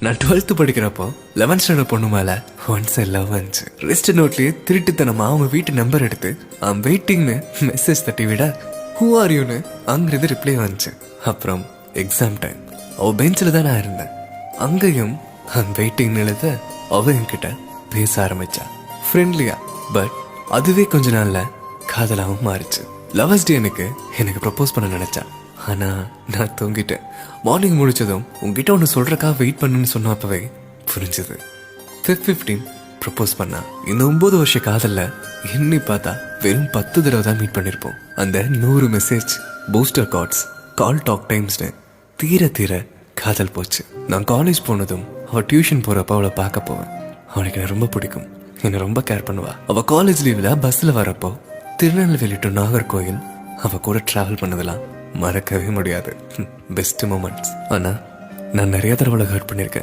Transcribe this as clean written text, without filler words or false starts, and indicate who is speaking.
Speaker 1: நான் 12th படிக்கிறப்போ 11th standard பொண்ணு மேல ஒன்ஸ் லவ் வந்துச்சு. ரெஸ்ட் நோட்லயே திருட்டுத்தனமா அவங்க வீட்டு நம்பர் எடுத்து ஐம் வெயிட்டிங்னு மெசேஜ் தட்டி விட ஹூ ஆர் யூன்னு அங்கிருந்து ரிப்ளை வந்துச்சு. அப்புறம் எக்ஸாம் டைம் அவ பெஞ்சில் தான் நான் இருந்தேன். அங்கேயும் ஐம் வெயிட்டிங்னு எழுத அவ என்கிட்ட பேச ஆரம்பிச்சா ஃப்ரெண்ட்லியா. பட் அதுவே கொஞ்ச நாள்ல காதலாவும் மாறிச்சு. லவர்ஸ் டே எனக்கு ப்ரப்போஸ் பண்ண நினைச்சா. ஆனா நான் தூங்கிட்டேன். மார்னிங் முடிச்சதும் உங்ககிட்ட ஒன்று சொல்றக்கா வெயிட் பண்ணுன்னு சொன்ன அப்பவே புரிஞ்சது. 15 ப்ரப்போஸ் பண்ணா. இந்த 9 வருஷ காதல்ல எண்ணி பார்த்தா வெறும் 10 தடவை தான் மீட் பண்ணிருப்போம். அந்த 100 மெசேஜ், பூஸ்டர் கார்ட்ஸ், கால் டாக் டைம்ஸ்னு தீர தீர காதல் போச்சு. நான் காலேஜ் போனதும் அவ டியூஷன் போறப்ப அவளை பார்க்க போவேன். அவளுக்கு என்ன ரொம்ப பிடிக்கும், என்னை ரொம்ப கேர் பண்ணுவா. அவ காலேஜ் லீவ்ல பஸ்ல வரப்போ திருநெல்வேலி டு நாகர்கோயில் அவ கூட டிராவல் பண்ணதெல்லாம் மறக்கவே முடியாது. Best moments. ஆனா நான் நிறைய தடவை ஹர்ட் பண்ணிருக்கேன்.